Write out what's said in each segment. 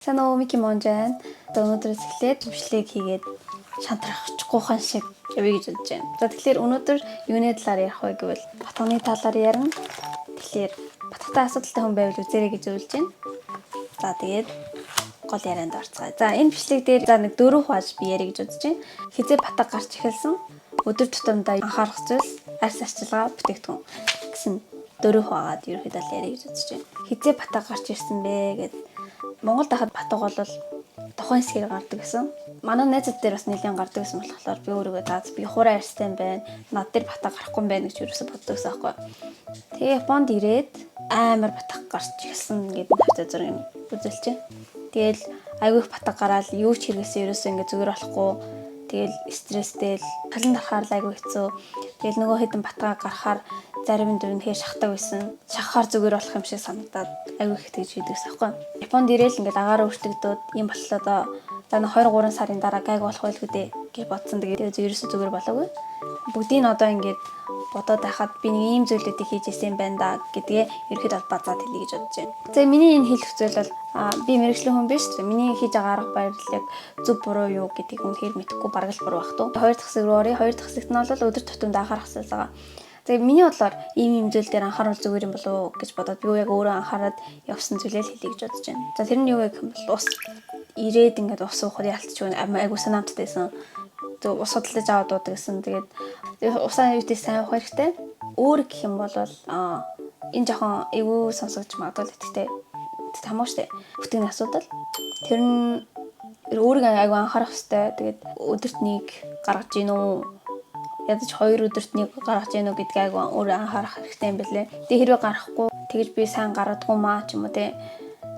Санаа Мики Монжан өнөөдрөөс эхлээд төвшлийг хийгээд шантрахчихгүйхан шиг явъя гэж бодож байна. За тэгэхээр өнөөдөр юуны талаар ярих вэ гэвэл батганы талаар ярина. Тэгэхээр батгатай асуудалтай хүн байвал үзээрэй гэж зөвлөж байна. За тэгээд гол ярианд орцгаая. За энэ бичлэг дээр за нэг 4 хувааж би ярих гэж бодож байна. Хизээ батга гарч эхэлсэн өдөр тутамдаа анхаарах зүйлс арьс арчилгаа бүтээгдэхүүн гэсэн 4 хуваагаад ерөөхдөө ярих гэж бодож байна. Хизээ батга гарч ирсэн бэ гэдэг Монгол дахад батга бол тухайн хэсгээр гардаг гэсэн. Манай найзууд дээр бас нэлийн гардаг гэсэн болохоор би өөрийгөө заа би хураа арьстай юм байна. Над дээр батга гарахгүй юм байна гэж юусоо боддог гэсэн аахгүй. Тэгээ Японд ирээд амар батга гарч ирсэн гэдэг хавцаа зураг юм үзүүлж байна. Тэгэл айгүйх батга гараад юу ч хэрэгсэн ерөөсөө ингэ зүгээр болохгүй. Тэгэл стресстэй л халин дарахаар л айгүй хэцүү. Тэгэл нөгөө хэдэн батгаа гарахаар зарим нь үнэхээр шахдаг байсан. Шахахаар зүгээр болох юм шиг санагдаад айгүй их тэгж хийдэгс аахгүй. Японд ирээл ингээд агаараа өртөгдөөд юм боллоо доо. За 2-3 сарын дараа гайг болох байлгүй дээ гэж бодсон. Тэгээд ерөөсөө зүгээр болоогүй. Бүгдийг нь одоо ингээд бодоод байхад би нэг ийм зүйлүүдийг хийж исэн юм байна да гэдгээ ерөөхдөө базаад хэлье гэж бодож байна. За миний энэ хэлэх зүйл бол би мэрэгжлийн хүн биш. Миний хийж байгаа арга барил яг зөв буруу юу гэдгийг үнэхээр мэдэхгүй бараг л буруу бах туу. Хоёр дахь хэсэг рүү оръё. Хоёр дахь хэсэгт нь бол өдөр тутамд анхаарах зүйл байгаа. Тэгээ миний бодлоор ийм зүйл дээр анхаарал зүгээр юм болов уу гэж бодоод би яг өөрөө анхаарад явсан зүйлээ л хэлье гэж бодож байна. За тэр нь юу вэ гэвэл ус ирээд ингээд ус уухад ялтчих айгуу санаамттайсэн. Тэг ус судалж аваад дуудаг гэсэн. Тэгээд усаа юутэй сайн уух хэрэгтэй. Өөр гэх юм бол энэ жоохон эвгүй сонсогч магадгүй л гэхдээ хамаагүй штэ. Бүтгэний асуудал. Тэр нь өөрийгөө айгуу анхаарах хэрэгтэй. Тэгээд өдөрт нэг гаргаж гин үү? Ядаж 2 өдөрт нэг гаргаж гин үү гэдгийг айгуу өөрөө анхаарах хэрэгтэй юм билэ. Тэг хэрвээ гарахгүй тэгэж би сайн гаргадгүй маа ч юм уу те.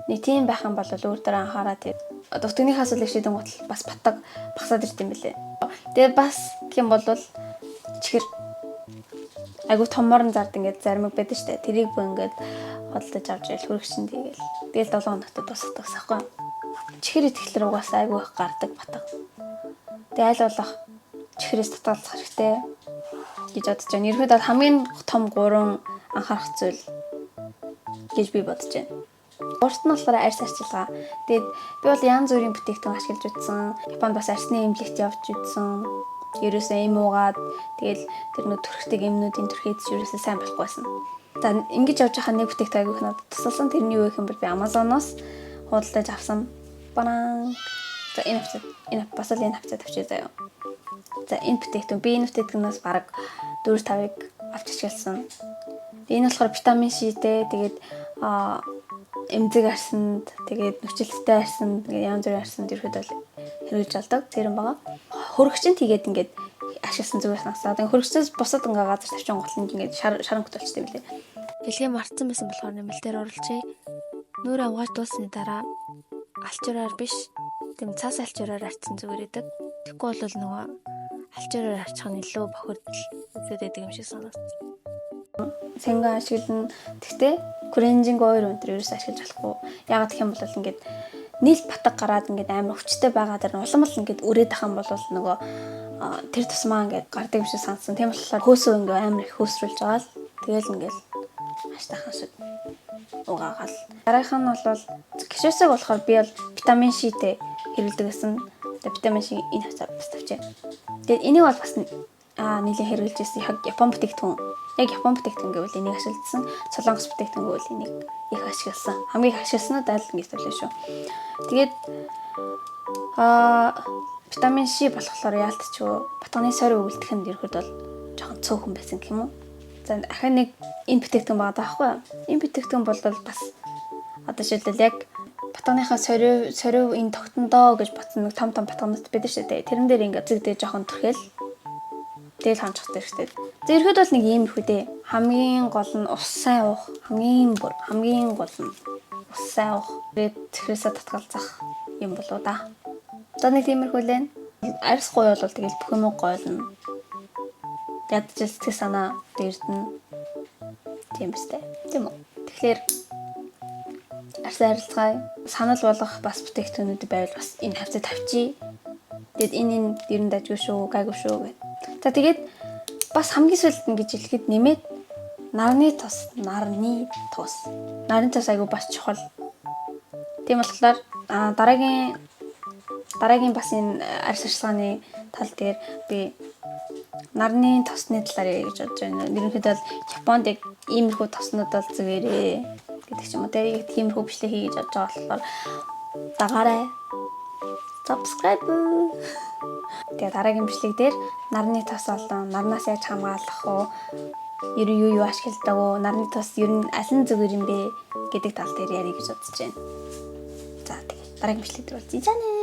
Нэг тийм байх юм бол өөр дээр анхаараа тэгээд дутганы асуудлыг шийдэн гутал бас батг багсаад ирд юм билэ. Тэгээд бас гэх юм бол чихэр айгуу томор зард ингээд заримг байдаг штэ. Тэрийг бөө ингээд хөдөлж авч ирэл хөрөгчөнд тийгээл. Тэгэл 7 хоногт дуусах гэсэхгүй. Чихэр итгэхлээр угаасаа айгуу их гардаг батг. Тэгээд аль болох чихрээс татгалзах хэрэгтэй гэж бодож байна. Ерөнхийдөө хамгийн том 3 анхаарах зүйл гэж би бодож байна. Урт нь болохоор арьс арчилгаа. Тэгээд би бол янз бүрийн бүтээгдэхүүн ашиглаж үзсэн. Японд бас арьсны эмнэлэгт явж үзсэн. Ерөөсөө эм уугаад тэгэл тэр нөө төрхтэй эмнүүдийн төрхийд ерөөсөө сайн болохгүй байсан. За ингэж явж байхад нэг бүтээгдэхүүн айгүйх надад тусалсан. Тэр нь юу вэ гэвэл би Amazon-оос худалдаж авсан. Банан. За энэ хавцаа тавьчих заяа. За энэ бүтээгдэхүүн би энэ бүтээгдэхүүнээс бараг 4-5-ыг авч ашигласан. Энэ болохоор витамин Cтэй тэгээд эмзэг арсанд тэгээд нүчилттэй арсанд тэгээд янз бүрийн арсанд ерөөдөө хэрэгж алдаг зэрэг байгаа. Хөрөгчөнд тэгээд ингээд ашигласан зүгээр санагдаад. Тэгээд хөрөгчөөс бусад ингээ газар тавьчихсан гол нь ингээд шаранг төлчтэй билээ. Хэлгээ мартсан байсан болохоор нэмэлтээр оруулжээ. Нүүрээ угааж дуусны дараа алчуураар биш тийм цаас алчуураар арчсан зүгээр идэг. Тэгэхгүй бол нөгөө алчуураар арчих нь илүү бохирдол үзээд байдаг юм шиг санагдав. Сэнга ашиглана. Гэхдээ кренжинг ойл өнтер ерөөс ашиглаж болохгүй. Ягаад гэх юм бол ингээд нийл батг гараад ингээд амар өвчтэй байгаа даа улам л ингээд өрөөд ах юм бол нөгөө тэр тусмаа ингээд гардаг юм шиг сансан. Тийм болохоор хөөсөө ингээд амар их хөөсрүүлж байгаа л тэгэл ингээд хаштайхан шиг угаагаал. Дараагийнх нь бол гişэсэг болохоор би бол витамин Cтэй хэрэглэдэг гэсэн. Витамин C энэ хавцаа бас тавьчих. Тэгээд энийг бол бас нийлэн хэрэглэж ирсэн Япон бүтээгдэхүүн. Яг Япон бүтээгдэхүүн гэвэл энийг ашигласан. Солонгос бүтээгдэхүүн гэвэл энийг их ашигласан. Хамгийн их ашигласан нь айл ингэж тавьлаа шүү. Тэгээд витамин C болохоор яалтчгүй батганы сорь өгөлдөх нь ерөөд бол жоохон цөөхөн байсан гэх юм уу. За ахаа нэг энэ бүтээгдэхүүн байгаа даахгүй. Энэ бүтээгдэхүүн бол бас одоо жишээлбэл яг батганыхаа сорь энэ тогтондоо гэж батсан нэг том батганууд байдаг шүү дээ. Тэрэн дээр ингээд зэгдээ жоохон түрхэл тэгэл ханчих хэрэгтэй. За ерөөд бол нэг ийм их үдэ. Хамгийн гол нь ус сайн уух. Хамгийн гол нь ус сайн уух. Тэгээд цэхрээсээ татгалзах юм болоо да. За нэг тиймэрхүү лээ. Арьс гоё бол тэгэл бүх юм гойлно. Ядч сэтгэл санаа дээрдэн. Тийм үстэй. Тийм үү. Тэгэхээр арьс арилгай санал болгох бас бүтээгдэхүүнүүд байвал бас энэ хавцаа тавьчих. Тэгэд энэ ер нь дажгүй шүү, гайгүй шүү гэх. За тэгээд бас хамгийн сүүлд ингэж хэлэхэд нэмээд нарны тус айгу бас чухал. Тийм болохоор дараагийн бас энэ арьс ашиглагын тал дээр би нарны тосны талаар ярих гэж бодож байна. Ерөнхийдөө бол Японд яг иймэрхүү тоснууд бол зүгээрээ гэдэг ч юм уу. Тэгээ яг тиймэрхүү бичлэг хий гэж бодож байгаа болохоор дагаарай. Subscribe. Тэгээ дараагийн бичлэг дээр нарны тос болон нарнаас яаж хамгаалах уу? Ер нь юу ашигладаг уу? Нарны тос ер нь аль нь зүгээр юм бэ гэдэг тал дээр ярих гэж бодож байна. За тэгээ дараагийн бичлэг дээр уулзъя.